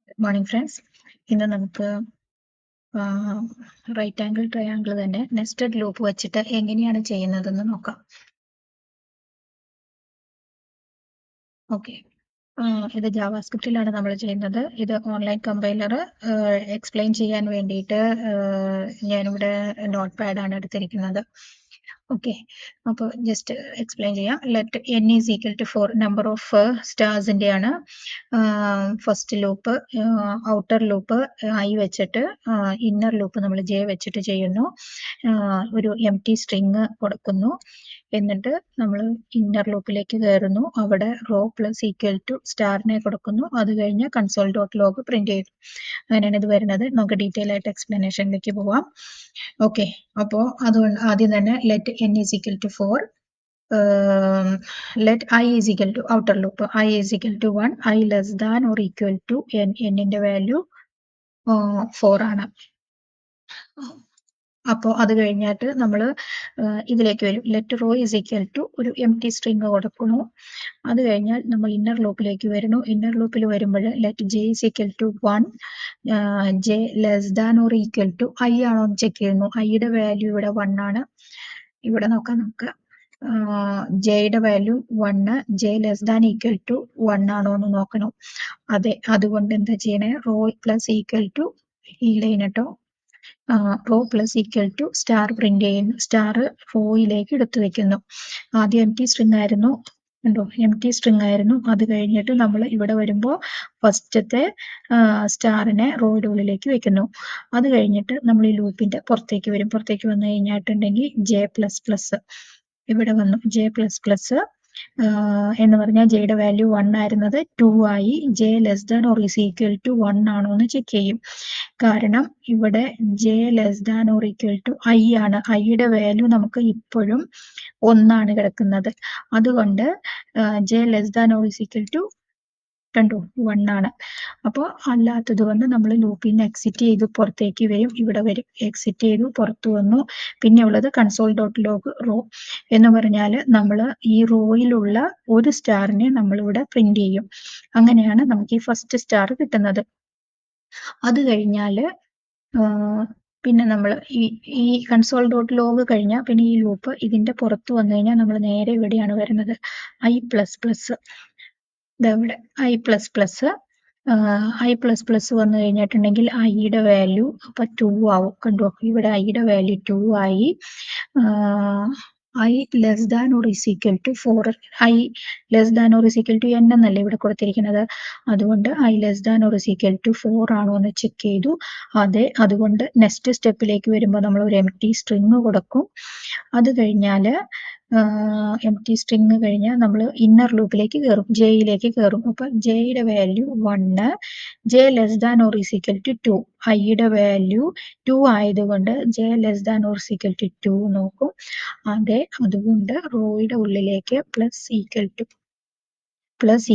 Good morning friends. ഇന്ന് നമുക്ക് right angle triangle തന്നെ നെസ്റ്റഡ് ലൂപ്പ് വെച്ചിട്ട് എങ്ങനെയാണ് ചെയ്യുന്നതെന്ന് നോക്കാം. ഓക്കെ, ഇത് ജാവാസ്ക്രിപ്റ്റിലാണ് നമ്മൾ ചെയ്യുന്നത്. ഇത് ഓൺലൈൻ കമ്പൈലർ എക്സ്പ്ലെയിൻ ചെയ്യാൻ വേണ്ടിയിട്ട് ഞാനിവിടെ നോട്ട് പാഡാണ് എടുത്തിരിക്കുന്നത്. ഓക്കെ, അപ്പോൾ ജസ്റ്റ് എക്സ്പ്ലെയിൻ ചെയ്യാം. Let n is equal to 4 number of സ്റ്റാർസിന്റെ ആണ്. First loop outer loop i വെച്ചിട്ട്, ഇന്നർ ലൂപ്പ് നമ്മൾ j വെച്ചിട്ട് ചെയ്യുന്നു. ഒരു എം ടി സ്ട്രിങ് കൊടുക്കുന്നു. എന്നിട്ട് നമ്മൾ ഇന്നർ ലൂപ്പിലേക്ക് കയറുന്നു. അവിടെ റോ പ്ലസ് ഈക്വൽ ടു സ്റ്റാറിനെ കൊടുക്കുന്നു. അത് കഴിഞ്ഞ് കൺസോൾ ഡോട്ട് ലോഗ് പ്രിന്റ് ചെയ്തു. അങ്ങനെയാണ് ഇത് വരുന്നത്. നമുക്ക് ഡീറ്റെയിൽ ആയിട്ട് എക്സ്പ്ലനേഷനിലേക്ക് പോവാം. ഓക്കെ, അപ്പോൾ അതുകൊണ്ട് ആദ്യം തന്നെ let n is equal to 4, let I is equal to outer loop I is equal to 1, I less than or equal to n, ന്റെ വാല്യൂ 4 ആണ്. അപ്പോൾ അത് കഴിഞ്ഞിട്ട് നമ്മൾ ഇതിലേക്ക് വരും. Let row is equal to ഒരു എം ടി സ്ട്രിങ് കൊടുക്കുന്നു. അത് കഴിഞ്ഞാൽ നമ്മൾ ഇന്നർ ലൂപ്പിലേക്ക് വരുന്നു. ഇന്നർ ലൂപ്പിൽ വരുമ്പോൾ let J is equal to 1, J less than or equal to I ആണോ എന്ന് ചെക്ക് ചെയ്യുന്നു. ഐയുടെ വാല്യൂ ഇവിടെ 1 ആണ്. ഇവിടെ നോക്കാം നമുക്ക്. ജെയുടെ value 1, J less than equal to 1 ആണോ എന്ന് നോക്കണം. അതെ, അതുകൊണ്ട് എന്താ ചെയ്യണേ, റോ പ്ലസ് ഈക്വൽ ടു ഈ ലൈൻ കേട്ടോ, row plus equal to star print ചെയ്യുന്നു. സ്റ്റാർ റോയിലേക്ക് എടുത്തു വെക്കുന്നു. ആദ്യം എം ടി സ്ട്രിങ് ആയിരുന്നു, കണ്ടോ, എം ടി സ്ട്രിങ് ആയിരുന്നു. അത് കഴിഞ്ഞിട്ട് നമ്മൾ ഇവിടെ വരുമ്പോൾ ഫസ്റ്റത്തെ സ്റ്റാറിനെ റോയുടെ ഉള്ളിലേക്ക് വെക്കുന്നു. അത് കഴിഞ്ഞിട്ട് നമ്മൾ ഈ ലൂപ്പിന്റെ പുറത്തേക്ക് വരും. പുറത്തേക്ക് വന്നു കഴിഞ്ഞിട്ടുണ്ടെങ്കിൽ ജെ പ്ലസ് പ്ലസ് ഇവിടെ വന്നു. ജെ പ്ലസ് പ്ലസ് എന്ന് പറഞ്ഞാൽ ജെയുടെ വാല്യൂ 1 ആയിരുന്നത് 2 ആയി. J less than or is equal to 1 ആണോ എന്ന് ചെക്ക് ചെയ്യും. കാരണം ഇവിടെ J less than or equal to I ആണ്. ഐയുടെ വാല്യൂ നമുക്ക് ഇപ്പോഴും 1 ആണ് കിടക്കുന്നത്. അതുകൊണ്ട് J less than or is equal to 1 ആണ്. അപ്പോൾ അല്ലാത്തത് കൊണ്ട് നമ്മൾ ലൂപ്പിൽ നിന്ന് എക്സിറ്റ് ചെയ്ത് പുറത്തേക്ക് വരും. ഇവിടെ വരും, എക്സിറ്റ് ചെയ്തു പുറത്തു വന്നു. പിന്നെ ഉള്ളത് കൺസോൾ ഡോട്ട് ലോഗ് റോ എന്ന് പറഞ്ഞാൽ നമ്മൾ ഈ റോയിലുള്ള ഒരു സ്റ്റാറിനെ നമ്മളിവിടെ പ്രിന്റ് ചെയ്യും. അങ്ങനെയാണ് നമുക്ക് ഈ ഫസ്റ്റ് സ്റ്റാർ കിട്ടുന്നത്. അത് കഴിഞ്ഞാൽ പിന്നെ നമ്മൾ ഈ കൺസോൾ ഡോട്ട് ലോഗ് കഴിഞ്ഞാൽ പിന്നെ ഈ ലൂപ്പ് ഇതിന്റെ പുറത്ത് വന്നു കഴിഞ്ഞാൽ നമ്മൾ നേരെ ഇവിടെയാണ് വരുന്നത്. ഐ പ്ലസ് പ്ലസ്, ഇതവിടെ I plus plus, I plus plus വന്നു കഴിഞ്ഞിട്ടുണ്ടെങ്കിൽ ഐയുടെ വാല്യൂ അപ്പൊ 2 ആവും. കണ്ടോ, ഇവിടെ ഐയുടെ വാല്യൂ 2 ആയി. I less than or is equal to 4, I less than or is equal to n എന്നല്ലേ ഇവിടെ കൊടുത്തിരിക്കുന്നത്. അതുകൊണ്ട് I less than or is equal to 4 ആണോ എന്ന് ചെക്ക് ചെയ്തു. അതെ, അതുകൊണ്ട് നെക്സ്റ്റ് സ്റ്റെപ്പിലേക്ക് വരുമ്പോൾ നമ്മൾ ഒരു എം ടി സ്ട്രിങ് കൊടുക്കും. അത് കഴിഞ്ഞാൽ എം ടി സ്ട്രിങ് കഴിഞ്ഞാൽ നമ്മൾ ഇന്നർ ലൂപ്പിലേക്ക് കയറും, ജെയിലേക്ക് കയറും. അപ്പൊ ജെയുടെ value 1, J less than or is equal to 2, ഐയുടെ വാല്യൂ 2 ആയതുകൊണ്ട് J less than or is equal to 2 നോക്കും. അതെ, അതുകൊണ്ട് റോയുടെ ഉള്ളിലേക്ക് plus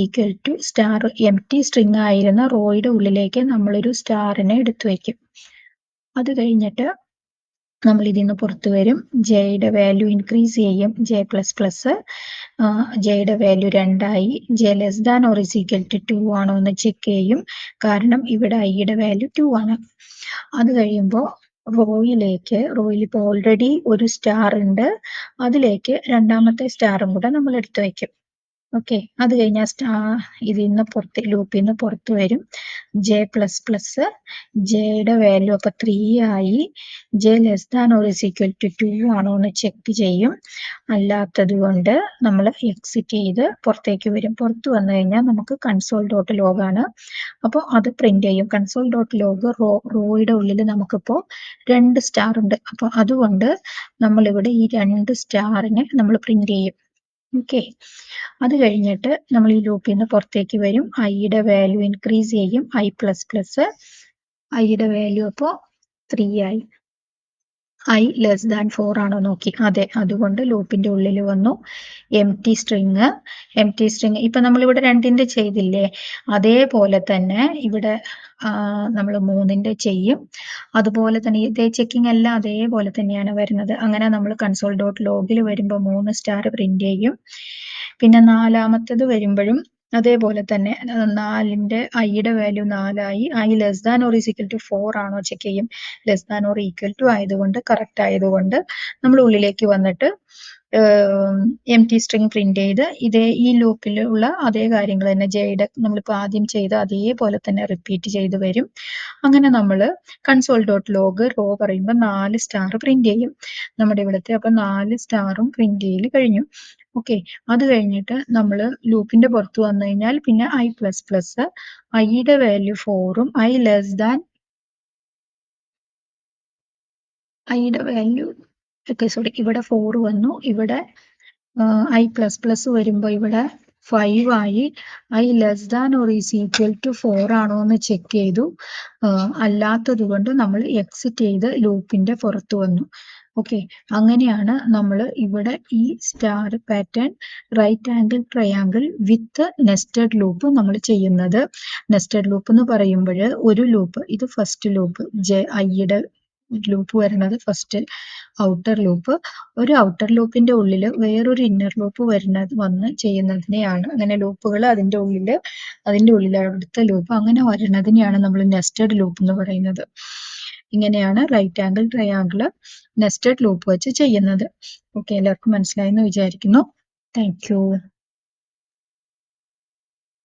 equal to star, empty string ആയിരുന്ന റോയുടെ ഉള്ളിലേക്ക് നമ്മളൊരു സ്റ്റാറിനെ എടുത്തു വയ്ക്കും. അത് കഴിഞ്ഞിട്ട് നമ്മൾ ഇതിൽ നിന്ന് പുറത്തു വരും. ജെയുടെ വാല്യൂ ഇൻക്രീസ് ചെയ്യും. ജെ പ്ലസ് പ്ലസ്, ജെയുടെ വാല്യൂ 2 ആയി. J less than or is equal to 2 ആണോ എന്ന് ചെക്ക് ചെയ്യും. കാരണം ഇവിടെ ഐയുടെ വാല്യൂ 2 ആണ്. അത് കഴിയുമ്പോൾ റോയിൽ ഇപ്പോൾ ഓൾറെഡി ഒരു സ്റ്റാർ ഉണ്ട്, അതിലേക്ക് രണ്ടാമത്തെ സ്റ്റാറും കൂടെ നമ്മൾ എടുത്തു വയ്ക്കും. ഓക്കെ, അത് കഴിഞ്ഞാൽ ഇതിൽ നിന്ന് ലൂപ്പിൽ നിന്ന് പുറത്തു വരും. ജെ പ്ലസ് പ്ലസ്, ജെയുടെ വാല്യൂ അപ്പൊ 3 ആയി. J less than or is equal to 2 ആണോ എന്ന് ചെക്ക് ചെയ്യും. അല്ലാത്തത് കൊണ്ട് നമ്മൾ എക്സിറ്റ് ചെയ്ത് പുറത്തേക്ക് വരും. പുറത്തു വന്നു കഴിഞ്ഞാൽ നമുക്ക് കൺസോൾ ഡോട്ട് ലോഗ് ആണ്. അപ്പോൾ അത് പ്രിന്റ് ചെയ്യും. കൺസോൾ ഡോട്ട് ലോഗ് റോയുടെ ഉള്ളിൽ നമുക്കിപ്പോൾ 2 സ്റ്റാർ ഉണ്ട്. അപ്പൊ അതുകൊണ്ട് നമ്മളിവിടെ ഈ 2 സ്റ്റാറിനെ നമ്മൾ പ്രിന്റ് ചെയ്യും. ഓക്കെ, അത് കഴിഞ്ഞിട്ട് നമ്മൾ ഈ ലൂപ്പിൽ നിന്ന് പുറത്തേക്ക് വരും. ഐയുടെ വാല്യൂ ഇൻക്രീസ് ചെയ്യും. ഐ പ്ലസ് പ്ലസ്, ഐയുടെ വാല്യൂ അപ്പോൾ 3 ആയി. ഐ ലെസ് ദാൻ 4 ആണോ നോക്കി. അതെ, അതുകൊണ്ട് ലൂപ്പിന്റെ ഉള്ളിൽ വന്നു. എം ടി സ്ട്രിങ് ഇപ്പൊ നമ്മളിവിടെ 2ന്റെ ചെയ്തില്ലേ, അതേപോലെ തന്നെ ഇവിടെ നമ്മൾ 3ന്റെ ചെയ്യും. അതുപോലെ തന്നെ ഇതേ ചെക്കിംഗ് എല്ലാം അതേപോലെ തന്നെയാണ് വരുന്നത്. അങ്ങനെ നമ്മൾ കൺസോൾ ഡോട്ട് ലോഗിൽ വരുമ്പോൾ 3 സ്റ്റാർ പ്രിന്റ് ചെയ്യും. പിന്നെ 4ാമത്തേത് വരുമ്പോഴും അതേപോലെ തന്നെ 4ന്റെ ഐയുടെ വാല്യൂ 4 ആയി, I less than or is equal to 4 ആണോ ചെക്ക് ചെയ്യും. Less than or equal to ആയതുകൊണ്ട്, കറക്റ്റ് ആയതുകൊണ്ട് നമ്മൾ ഉള്ളിലേക്ക് വന്നിട്ട് എം ടി സ്ട്രിങ് പ്രിന്റ് ചെയ്ത് ഈ ലൂപ്പിലുള്ള അതേ കാര്യങ്ങൾ തന്നെ ജെയുടെ നമ്മളിപ്പോൾ ആദ്യം ചെയ്ത അതേപോലെ തന്നെ റിപ്പീറ്റ് ചെയ്ത് വരും. അങ്ങനെ നമ്മൾ കൺസോൾ ഡോട്ട് ലോഗ് റോ പറയുമ്പോൾ 4 സ്റ്റാർ പ്രിന്റ് ചെയ്യും നമ്മുടെ ഇവിടുത്തെ. അപ്പൊ 4 സ്റ്റാറും പ്രിന്റ് ചെയ്യൽ കഴിഞ്ഞു. ഓക്കെ, അത് കഴിഞ്ഞിട്ട് നമ്മൾ ലൂപ്പിന്റെ പുറത്ത് വന്നു കഴിഞ്ഞാൽ പിന്നെ ഐ പ്ലസ് പ്ലസ്, ഐയുടെ വാല്യൂ 4ഉം ഐ ലെസ് ദാൻ ഐയുടെ വാല്യൂ സോറി, ഇവിടെ 4 വന്നു, ഇവിടെ ഐ പ്ലസ് പ്ലസ് വരുമ്പോൾ ഇവിടെ 5 ആയി. I less than or is equal to 4 ആണോ എന്ന് ചെക്ക് ചെയ്തു. അല്ലാത്തത് കൊണ്ട് നമ്മൾ എക്സിറ്റ് ചെയ്ത് ലൂപ്പിന്റെ പുറത്ത് വന്നു. ഓക്കെ, അങ്ങനെയാണ് നമ്മൾ ഇവിടെ ഈ star pattern right angle triangle with nested loop നമ്മൾ ചെയ്യുന്നത്. നെസ്റ്റഡ് ലൂപ്പ് എന്ന് പറയുമ്പോൾ ഒരു ലൂപ്പ്, ഇത് ഫസ്റ്റ് ലൂപ്പ്, ഐയുടെ ലൂപ്പ് വരുന്നത് ഫസ്റ്റ് ഔട്ടർ ലൂപ്പ്, ഒരു ഔട്ടർ ലൂപ്പിന്റെ ഉള്ളിൽ വേറൊരു ഇന്നർ ലൂപ്പ് വന്ന് ചെയ്യുന്നതിനെയാണ്, അങ്ങനെ ലൂപ്പുകൾ അതിന്റെ ഉള്ളിൽ അടുത്ത ലൂപ്പ് അങ്ങനെ വരുന്നതിനെയാണ് നമ്മൾ നെസ്റ്റഡ് ലൂപ്പ് എന്ന് പറയുന്നത്. ഇങ്ങനെയാണ് right angle triangle nested loop വെച്ച് ചെയ്യുന്നത്. ഓക്കെ, എല്ലാവർക്കും മനസ്സിലായെന്ന് വിചാരിക്കുന്നു. Thank U.